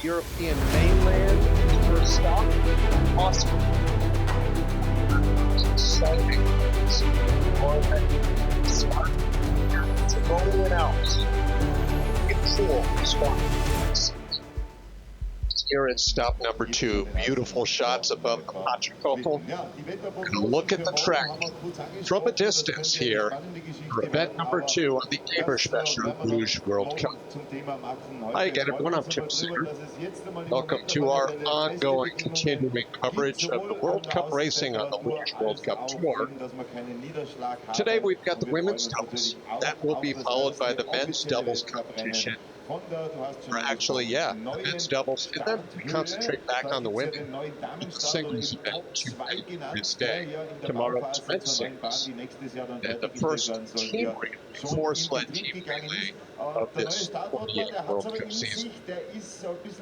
European mainland. First stop, Austria. Sledding. Smart. It's rolling out. Control. Smart. Here is stop number 2. Beautiful shots above the Patricople. Look at the track from a distance here for event number 2 on the EBERSPA CHER Luge World Cup. Hi again, everyone. I'm Tim Singer. Welcome to our ongoing, continuing coverage of the World Cup racing on the Luge World Cup Tour. Today we've got the women's doubles. That will be followed by the men's doubles competition. Or actually, the men's doubles, and then we concentrate back on the women. Singles event this day. Tomorrow it's men's singles. And the first team relay, 4-sled team relay of this 28th World Cup season.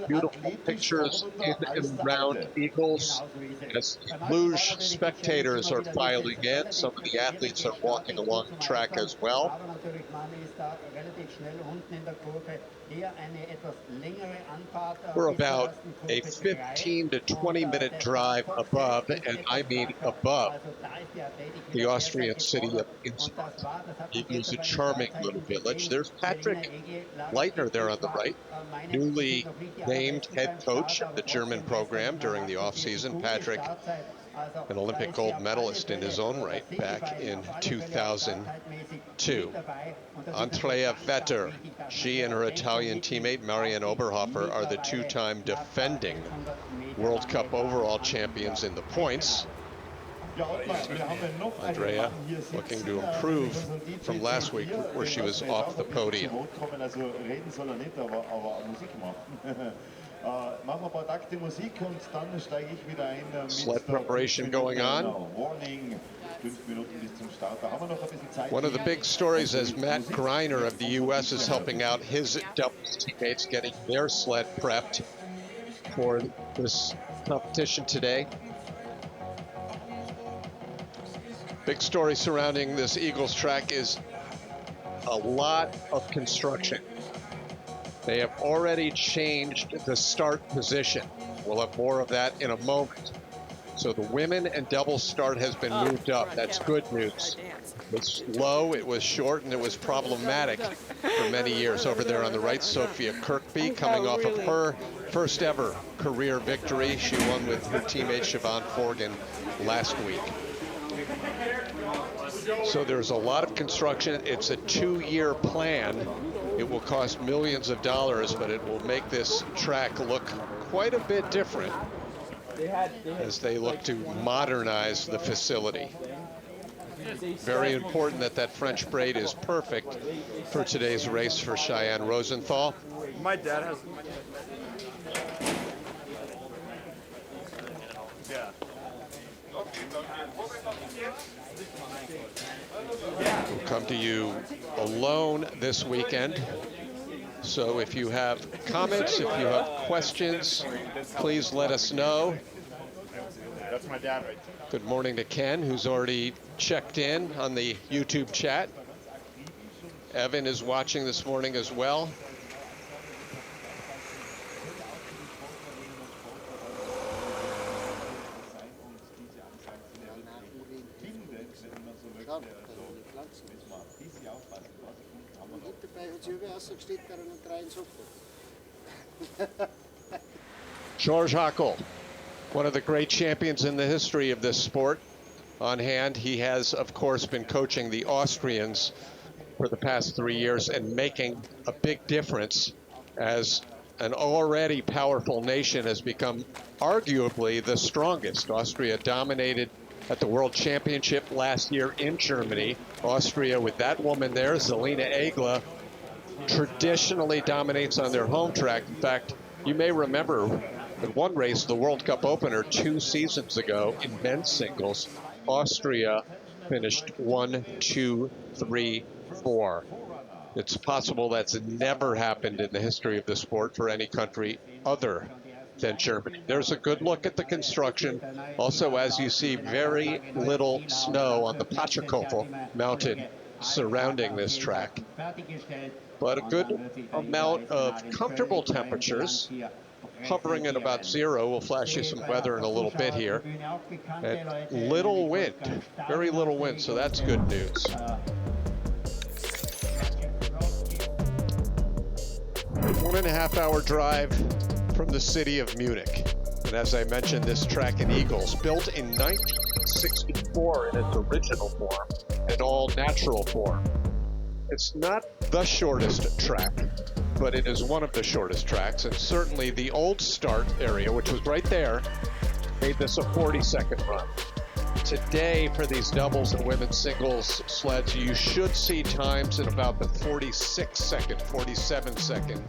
Beautiful pictures in and around Eagles. As luge spectators are filing in, some of the athletes are walking along the track as well. We're about a 15 to 20 minute drive above, and I mean above, the Austrian city of INNSBRUCK. It is a charming little village. There's Patrick Leitner there on the right, newly named head coach of the German program during the off-season. Patrick, an Olympic gold medalist in his own right back in 2002. Andrea Vetter, she and her Italian teammate Marianne Oberhofer are the two-time defending World Cup overall champions in the points. Andrea looking to improve from last week where she was off the podium. Sled preparation going on. One of the big stories is Matt Greiner of the U.S. is helping out his doubles teammates getting their sled prepped for this competition today. Big story surrounding this Eagles track is a lot of construction. They have already changed the start position. We'll have more of that in a moment. So the women and double start has been moved up. That's good news. It was low, it was short, and it was problematic for many years. Over there on the right, Sophia Kirkby coming off of her first ever career victory. She won with her teammate Siobhan Forgan last week. So there's a lot of construction. It's a 2-year plan. It will cost millions of dollars, but it will make this track look quite a bit different as they look to modernize the facility. Very important that that French braid is perfect for today's race for Cheyenne Rosenthal. My dad has... We'll come to you alone this weekend. So if you have comments, if you have questions, please let us know. That's my dad right there. Good morning to Ken, who's already checked in on the YouTube chat. Evan is watching this morning as well. George Hackel, one of the great champions in the history of this sport, on hand. He has, of course, been coaching the Austrians for the past 3 years and making a big difference as an already powerful nation has become arguably the strongest. Austria dominated at the World Championship last year in Germany. Austria, with that woman there, Zelina Egla, traditionally dominates on their home track. In fact, you may remember in one race, the World Cup opener 2 seasons ago in men's singles, Austria finished 1, 2, 3, 4. It's possible that's never happened in the history of the sport for any country other than Germany. There's a good look at the construction. Also, as you see, very little snow on the Patricople mountain surrounding this track. But a good amount of comfortable temperatures. hovering at about 0. We'll flash you some weather in a little bit here. And little wind, very little wind, so that's good news. 1.5 hour drive from the city of Munich. And as I mentioned, this track in Eagles, built in 1964 in its original form, an all-natural form. It's not the shortest track, but it is one of the shortest tracks, and certainly the old start area, which was right there, made this a 40-second run. Today, for these doubles and women's singles sleds, you should see times at about the 46-second, 47-second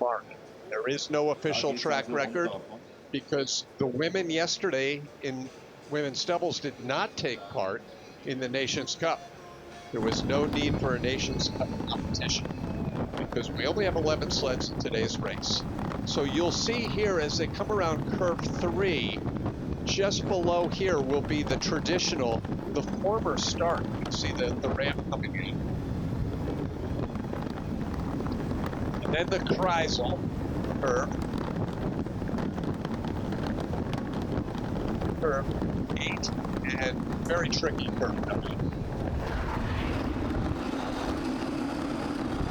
mark. There is no official track record because the women yesterday in women's doubles did not take part in the Nations Cup. There was no need for a Nations Cup competition because we only have 11 sleds in today's race. So you'll see here as they come around curve 3, just below here will be the traditional, the former start. You can see the ramp coming in. And then the Kreisel curve. Curve 8, and very tricky curve coming.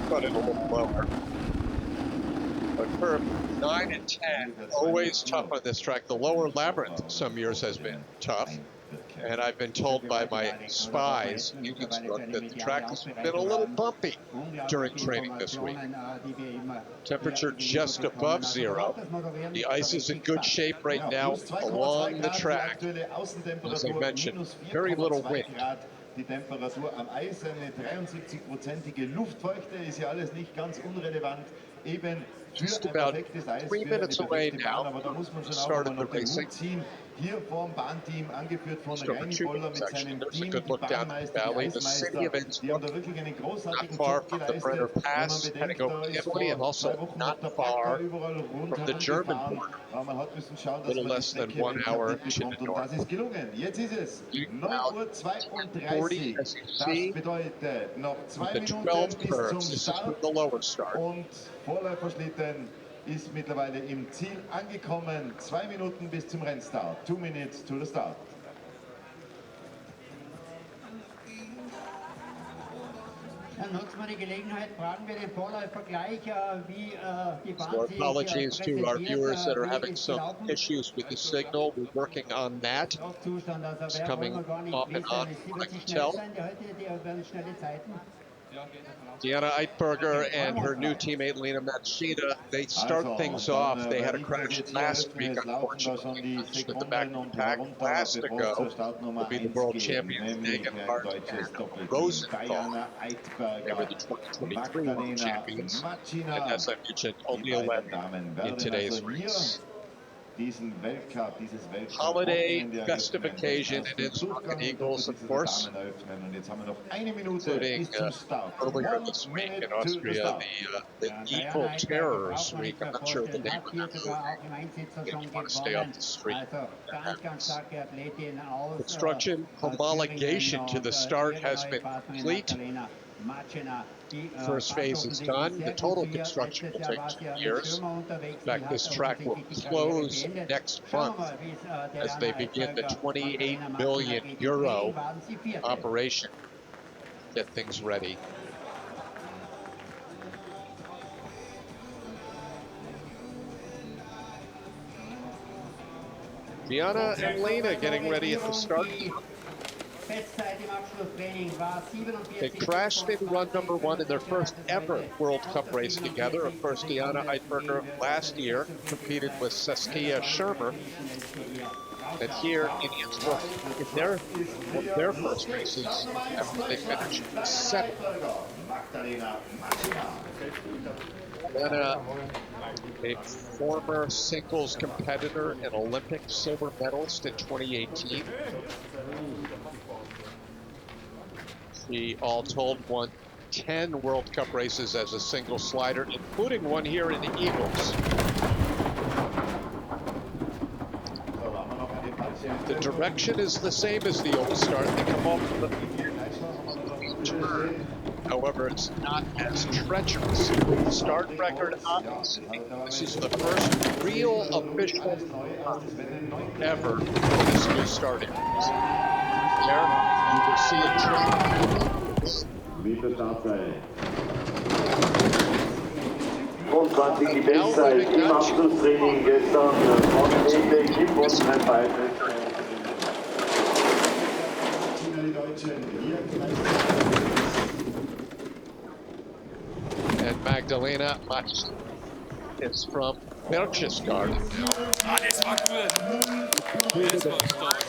Cut it a little lower. But curve 9 and 10, always tough on this track. The lower labyrinth some years has been tough. And I've been told by my spies in INNSBRUCK that the track has been a little bumpy during training this week. Temperature just above 0. The ice is in good shape right now along the track. As I mentioned, very little wind. Die Temperatur am Eis, eine 73%ige Luftfeuchte, ist ja alles nicht ganz unrelevant. Eben just about 3 minutes away now from the start of the racing. Hier vom Bahnteam, angeführt von Reini Boller mit seinem Team, the valley, the city of INNSBRUCK, not far from the Brenner Pass, heading over to Italy, and also not far from the German border. A little less than 1 hour to the north. Das ist gelungen. Jetzt ist es 9:32 Uhr. Das bedeutet noch 2 Minuten bis zum Start. Und Vorläuferschlitten ist mittlerweile im Ziel angekommen. 2 Minuten bis zum Rennstart. 2 minutes to the start. Dann nutzen wir die Gelegenheit, fragen wir den Vorläufer gleich, wie die Bahn So apologies to our viewers that are having some issues with the signal. We're working on that. It's coming off and on, I can tell. Diana Eitberger and her new teammate Lena Matsushita, they start things off. They had a crash last week, unfortunately, finished at the back of the pack. Last to go will be the world champions, Megan Hart and Rosenthal. They were the 2023 world champions, and as I mentioned, only 11 in today's race. Holiday festive occasion in INNSBRUCK and Eagles, of course, including earlier this week in Austria, the Evil Terrors Week. I'm not sure of the name of that movie. If you want to stay off the street, construction homologation to the start has been complete. First phase is done. The total construction will take 2 years. In fact, this track will close next month as they begin the €28 million operation. Get things ready. Diana and Lena getting ready at the start. They crashed in run number 1 in their first ever World Cup race together. Of course, Diana Eitberger last year competed with Saskia Schirmer. And here in INNSBRUCK, in their first races, after they finished 7th. Diana, a former singles competitor and Olympic silver medalist in 2018. She, all told, won 10 World Cup races as a single slider, including one here in the Eagles. The direction is the same as the old start. They come off the turn However, it's not as treacherous. The start record, obviously, this is the first real official ever for this new starting. There, you will see a train. Die Bestzeit im Abschlusstraining gestern von Ete Kipp und Rennbeifel. And Magdalena Mach is from Berchtesgaden. Ah, das war cool. Das war stark.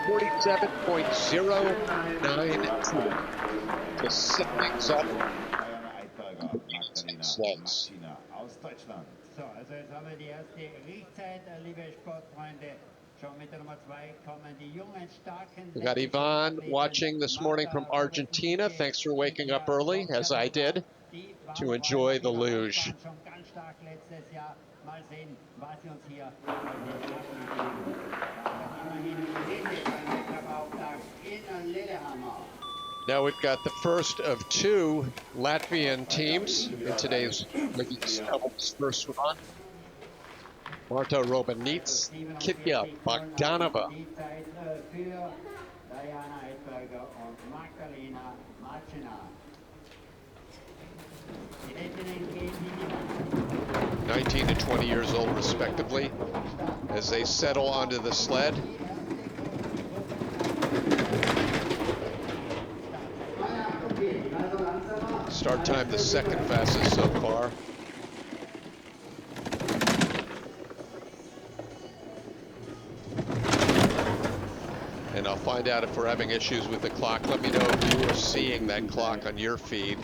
47.092 to set things up. Sleds. Aus Deutschland. So, also jetzt haben wir die erste Riechzeit, liebe Sportfreunde. Schon mit der Nummer 2 kommen die jungen, starken... We got Yvonne watching this morning from Argentina. Thanks for waking up early, as I did, to enjoy the luge. Schon ganz stark letztes Jahr. Mal sehen, was sie uns hier in Lillehammer. Now we've got the first of two Latvian teams in today's ladies doubles first run. Marta Robanits, Kitja Bogdanova. Für Diana Eidberger und Magdalena Machina. 19 and 20 years old respectively, as they settle onto the sled. Start time the second fastest so far. And I'll find out if we're having issues with the clock. Let me know if you are seeing that clock on your feed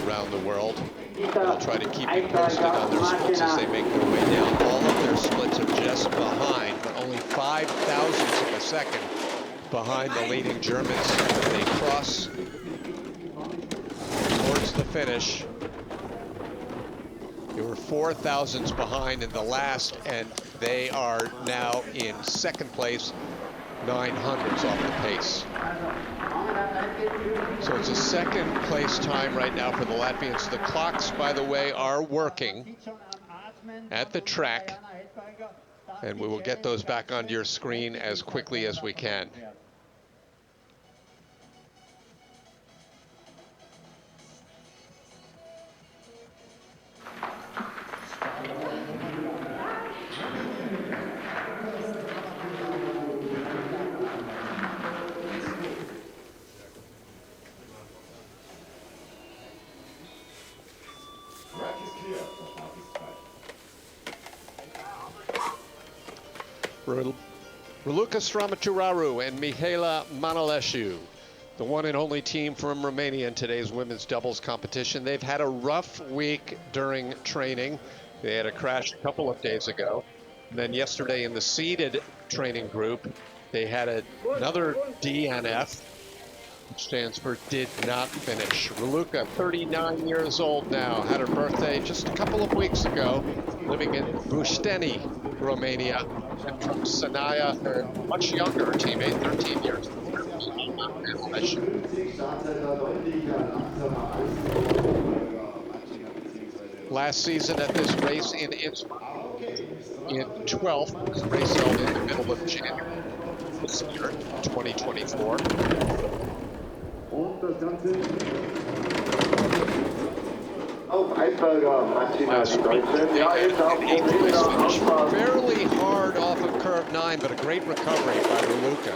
around the world. I'll try to keep you posted on their splits as they make their way down. All of their splits are just behind, but only 5 thousandths of a second behind the leading Germans. They cross towards the finish. They were 4 thousandths behind in the last, and they are now in second place, 9 hundredths off the pace. So it's a second place time right now for the Latvians. The clocks, by the way, are working at the track, and we will get those back onto your screen as quickly as we can. Raluca Stramaturau and Mihaela Manolescu, the one and only team from Romania in today's women's doubles competition. They've had a rough week during training. They had a crash a couple of days ago. And then yesterday in the seeded training group, they had another DNF, which stands for did not finish. Raluca, 39 years old now, had her birthday just a couple of weeks ago, living in Busteni, Romania, and from Sanaya, her much younger teammate, 13 years old. Last season at this race in INNSBRUCK, in 12th, was a race held in the middle of January this year, 2024. Last week, they had an 8th place finish, fairly hard off of curve 9, but a great recovery by Raluca.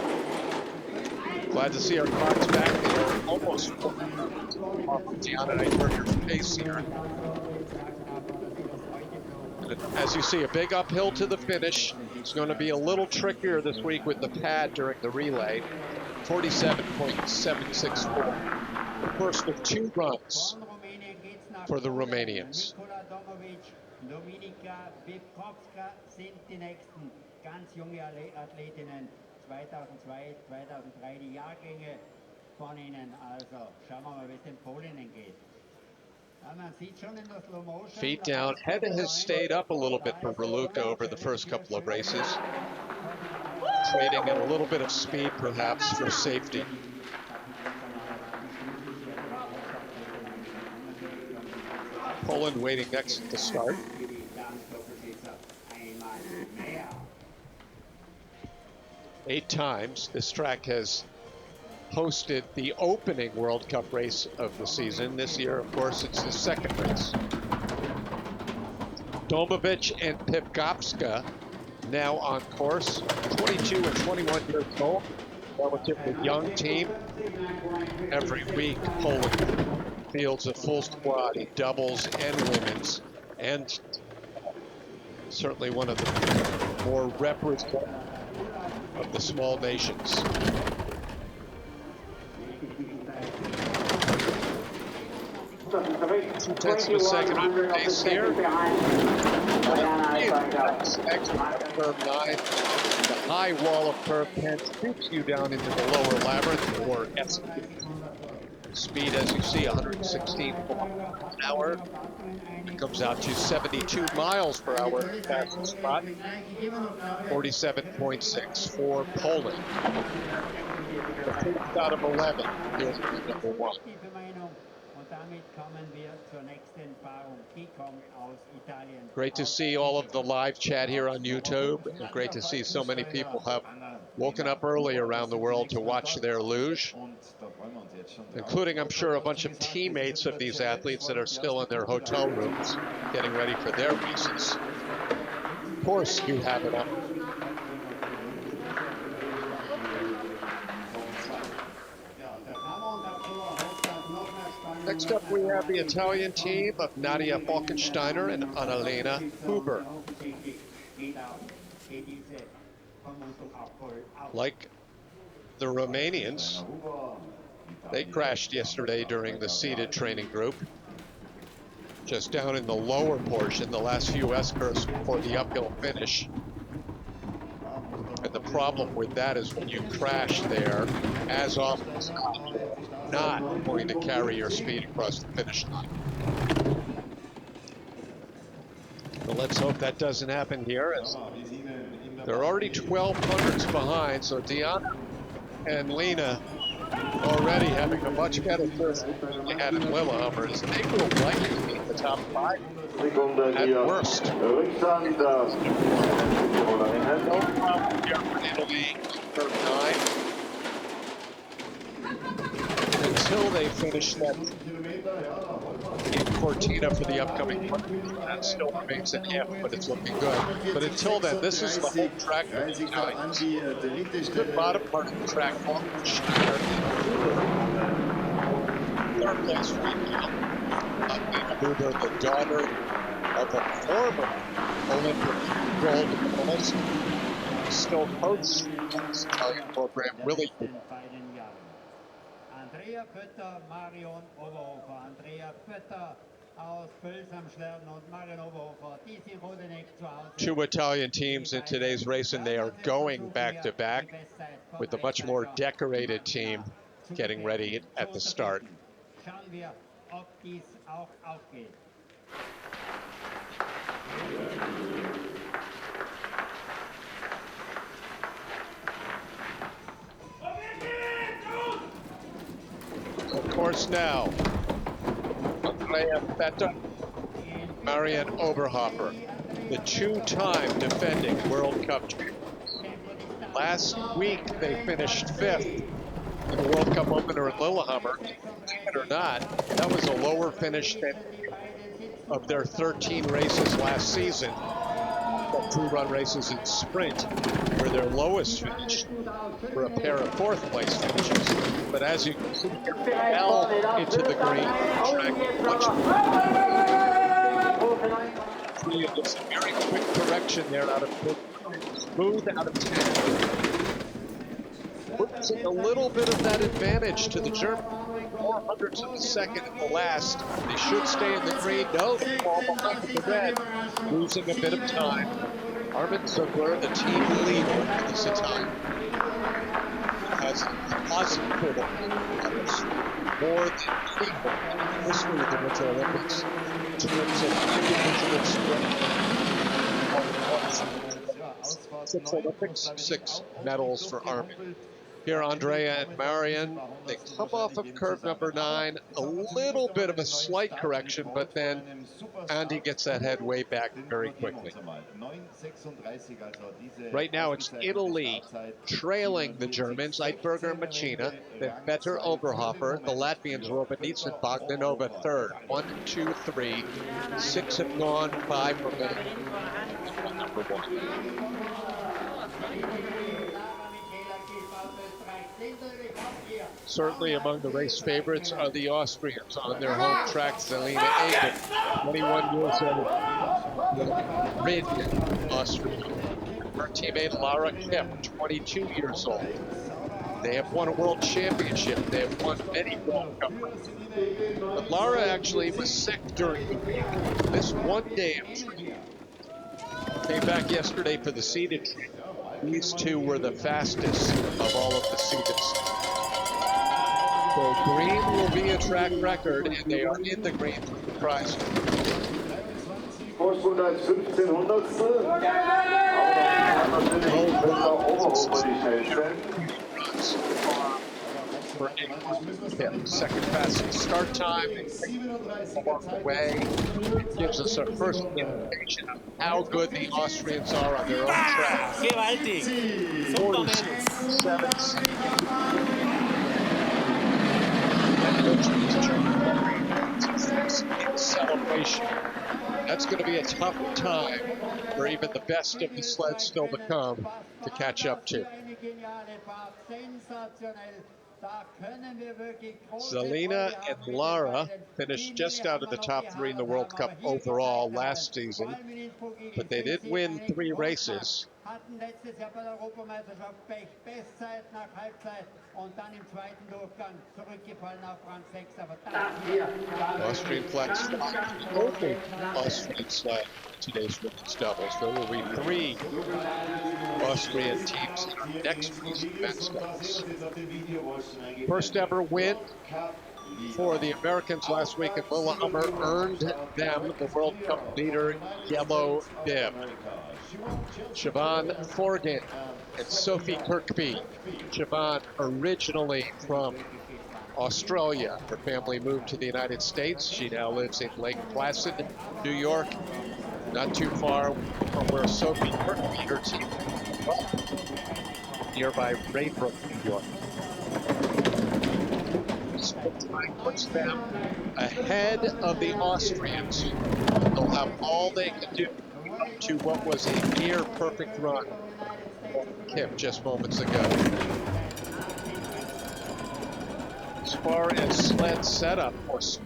Glad to see our clocks back. They are almost off of Diana Eidberger's pace here. As you see, a big uphill to the finish. It's going to be a little trickier this week with the pad during the relay. 47.764. The first of two runs for the Romanians. Dominika Bibkowska sind die nächsten ganz junge Athletinnen, 2002, 2003 die Jahrgänge von ihnen. Also schauen wir mal, wie es den Polinnen geht. Feet down. Head has stayed up a little bit for Raluca over the first couple of races. Trading in a little bit of speed, perhaps, for safety. Poland waiting next to start. Einmal mehr. 8 times this track has hosted the opening World Cup race of the season. This year, of course, it's the second race. Domovic and Pivkowska now on course, 22 and 21 years old, relatively young team. Every week, Poland fields a full squad in doubles and women's, and certainly one of the more representative of the small nations. Two-tenths of a second on the pace here. Curve 9. The high wall of curve 10 shoots you down into the lower labyrinth, or SP. Speed, as you see, 116 miles an hour. It comes out to 72 miles per hour in the fastest spot. 47.6 for Poland. The first out of 11 is number 1. Great to see all of the live chat here on YouTube, and great to see so many people have woken up early around the world to watch their luge, including, I'm sure, a bunch of teammates of these athletes that are still in their hotel rooms getting ready for their races. Of course, you have it up. Next up, we have the Italian team of Nadia Falkensteiner and Annalena Huber. Like the Romanians, they crashed yesterday during the seated training group, just down in the lower portion, the last few S-curves before the uphill finish. And the problem with that is when you crash there, as often as not going to carry your speed across the finish line. Well, let's hope that doesn't happen here, as they're already 1200s behind, so Diana and Lena already having a much better first than they had in Lillehammer, as they will likely be in the top 5 at worst. No problem here for Italy, curve 9. Until they finish that in Cortina for the upcoming one. That still remains in half, but it's looking good. But until then, this is the whole track for the Italians. The bottom part of the track, third place right now. Huber, the daughter of a former Olympic gold medalist, still coached this Italian program, Willie. Andrea Pötter, Marion Oberhofer. Andrea Pötter aus Pöls am Schlerden und Marion Oberhofer. Die sind Rodeneck zu Hause. 2 Italian teams in today's race, and they are going back-to-back with a much more decorated team getting ready at the start. Schauen wir, ob dies auch aufgeht. Of course now, Andrea Pötter, Marion Oberhofer, the 2-time defending World Cup champions. Last week they finished 5th in the World Cup opener in Lillehammer. Believe it or not, that was a lower finish than of their 13 races last season. The 2-run races in sprint, where their lowest finish were a pair of 4th place finishes. But as you can see, fell into the green track much more. Just a very quick correction there out of smooth out of 10. Puts a little bit of that advantage to the German. 400ths of a second in the last. They should stay in the green. No, they fall behind the red, losing a bit of time. Armin Zugler, the team leader at this time, has a positive total more than equal in the history of the Winter Olympics in terms of individual sprint. 6 Olympics, 6 medals for Armin. Here, Andrea and Marion, they come off of curve number 9, a little bit of a slight correction, but then Andy gets that head way back very quickly. Right now, it's Italy trailing the Germans, Eidberger and Machina, then Better Oberhofer, the Latvians, Robinitz and Bogdanova third. 1, 2, 3, 6 have gone, 5 remain. Number 1. Certainly among the race favorites are the Austrians on their home track. Selina Eber, 21 years old, Rid, Austria. Her teammate Lara Kemp, 22 years old. They have won a world championship. They have won many World Cup races. But Lara actually was sick during the week. This one day of training. Came back yesterday for the seeded training. These two were the fastest of all of the seeded. So green will be a track record, and they are in the green for the prize. Vorsprung als 15 Hundertstel. Aber natürlich Oberhofer die schnellsten. For second fastest start time, along the way, it gives us our first indication of how good the Austrians are on their own track. Gewaltig. Super, Mädels. Celebration. That's going to be a tough time for even the best of the sleds still to come to catch up to. Selina and Lara finished just out of the top 3 in the World Cup overall last season, but they did win 3 races. Austrian flags flying over Austrian sled today's women's doubles. There will be 3 Austrian teams in our next week's men's doubles. First ever win for the Americans last week at Lillehammer earned them the World Cup leader yellow bib. Siobhan Forgan and Sophie Kirkby. Siobhan originally from Australia. Her family moved to the United States. She now lives in Lake Placid, New York, not too far from where Sophie Kirkby, her team, nearby Raybrook, New York. Time puts them ahead of the Austrians. They'll have all they can do to what was a near perfect run for Kip just moments ago. As far as sled setup for the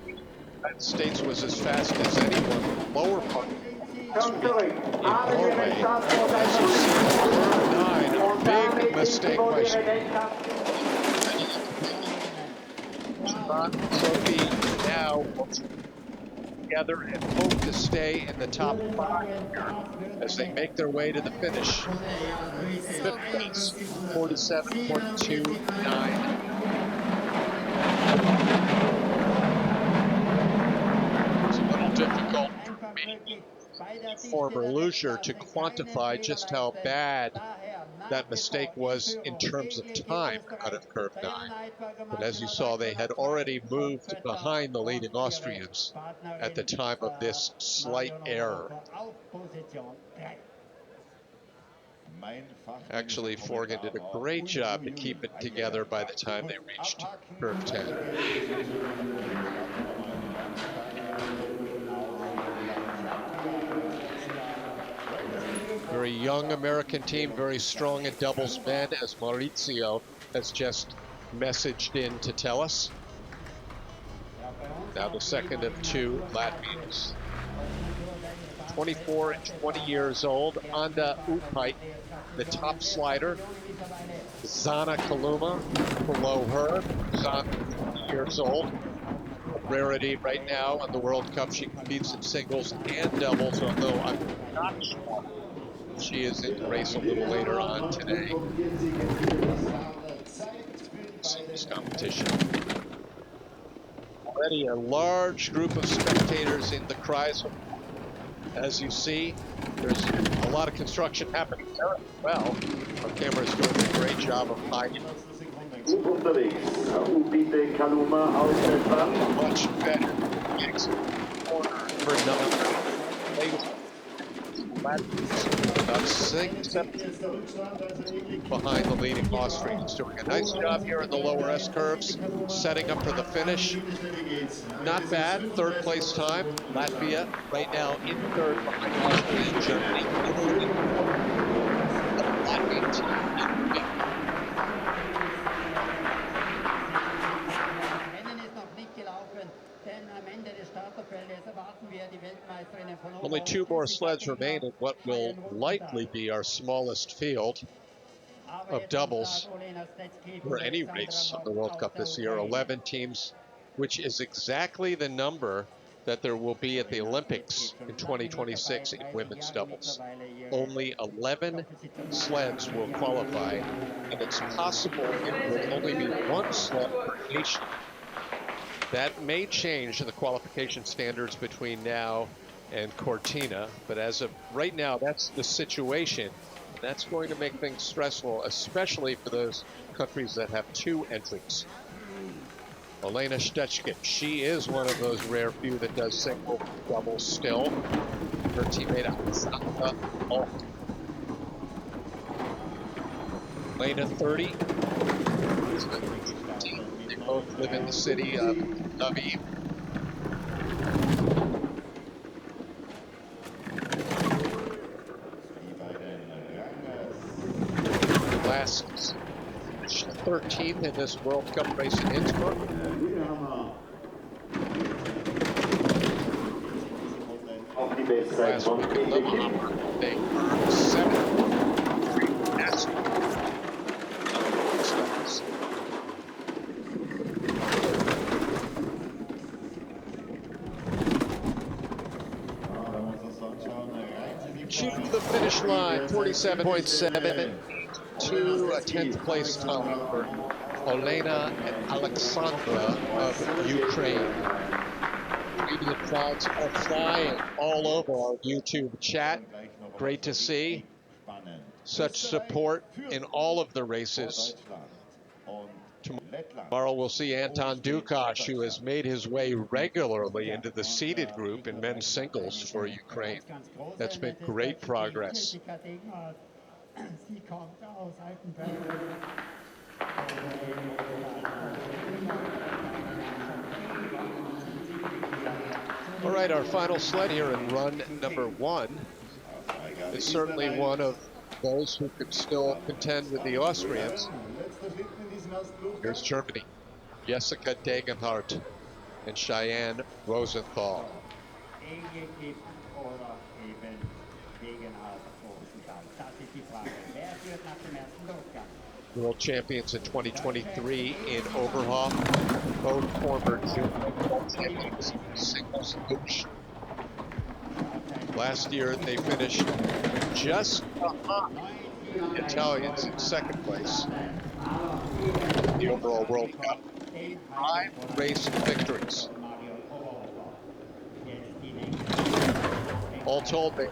United States was as fast as anyone in the lower part in Norway. As you see, 9, a big mistake by Sophie now together and hope to stay in the top 5 here as they make their way to the finish. 5th place, 47.29. It's a little difficult for me, former luger, to quantify just how bad that mistake was in terms of time out of curve 9. But as you saw, they had already moved behind the leading Austrians at the time of this slight error. Actually, Forgan did a great job to keep it together by the time they reached curve 10. Very young American team, very strong in doubles men, as Maurizio has just messaged in to tell us. Now the second of 2 Latvians. 24 and 20 years old, Anda Utpait, the top slider. Zana Kaluma below her, Zana 20 years old. A rarity right now on the World Cup. She competes in singles and doubles, although I'm not sure she is in the race a little later on today. Singles competition. Already a large group of spectators in the Kreis. As you see, there's a lot of construction happening there as well. Our camera is doing a great job of hiding unterwegs. Bitte Kaluma aus der Stadt. Much better. For number about 6 behind the leading Austrians. Doing a nice job here in the lower S curves, setting up for the finish. Not bad, third place time. Latvia right now in third behind Austria and Germany. Italy, the Latvian team. Only 2 more sleds remain in what will likely be our smallest field of doubles for any race on the World Cup this year. 11 teams, which is exactly the number that there will be at the Olympics in 2026 in women's doubles. Only 11 sleds will qualify, and it's possible it will only be 1 sled per nation. That may change the qualification standards between now and Cortina, but as of right now, that's the situation. That's going to make things stressful, especially for those countries that have 2 entries. Elena Stechkin, she is one of those rare few that does single doubles still. Her teammate Alexandra Alt. Elena 30. They both live in the city of Lviv. Last 13th in this World Cup race in Innsbruck. Last week in Lillehammer, they earned 7th. To the finish line, 47.7 to a 10th place time for Olena and Alexandra of Ukraine. Media clouds are flying all over our YouTube chat. Great to see such support in all of the races. Tomorrow we'll see Anton Dukash, who has made his way regularly into the seeded group in men's singles for Ukraine. That's been great progress. All right, our final sled here in run number 1 is certainly one of those who could still contend with the Austrians. Here's Germany, Jessica Degenhardt and Cheyenne Rosenthal. World champions in 2023 in Oberhof, both former junior world champions in singles luge. Last year they finished just behind the Italians in 2nd place in the overall World Cup. 5 race victories. All told, they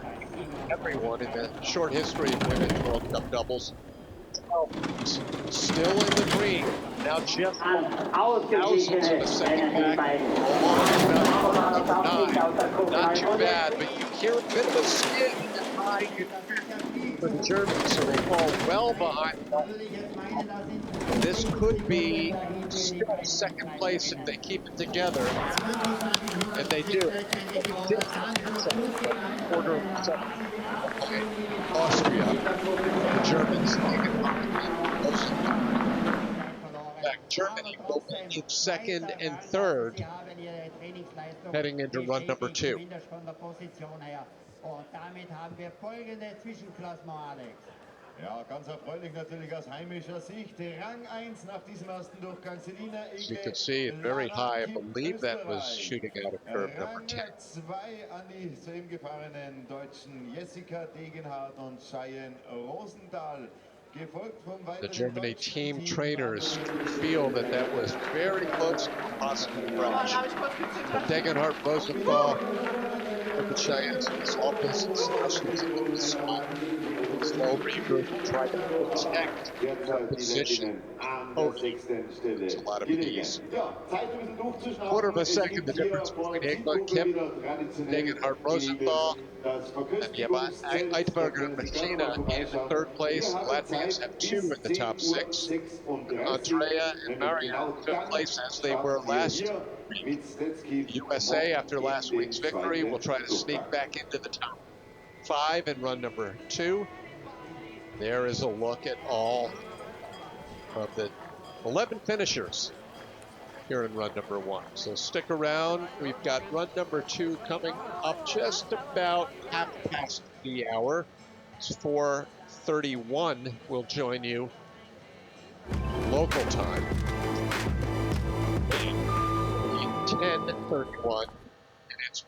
everyone in the short history of women's World Cup doubles. Still in the green. Now just thousands in the second pack. Number 9. Not too bad, but you hear a bit of a skid in the high for the Germans, so they fall well behind them. This could be still 2nd place if they keep it together, and they do. Quarter of the 7th. Okay. Austria, the Germans Germany will be in 2nd and 3rd, heading into run number 2. Ja, ganz erfreulich natürlich aus heimischer Sicht. Rang 1 nach diesem ersten Durchgang. Selina As you can see, very high. I believe that was shooting out of curve number 10. Rang 2 an die soeben gefahrenen Deutschen Jessica Degenhardt und Cheyenne Rosenthal. The Germany team trainers feel that that was very close to a possible crash. But Degenhardt, Rosenthal, with the Cheyennes in this office, especially in this spot. slow regroup and try to protect their position. It's a lot of ease. Quarter of a second, the difference between England, Kim, Degenhardt, Rosenthal, and Eidberger and Machina in third place. Latvians have 2 in the top 6. Andrea and Mario in fifth place as they were last week. The USA, after last week's victory, will try to sneak back into the top 5 in run number 2. There is a look at all of the 11 finishers here in run number 1. So stick around. We've got run number 2 coming up just about half past the hour. It's 4:31. We'll join you local time. 10:31. And it's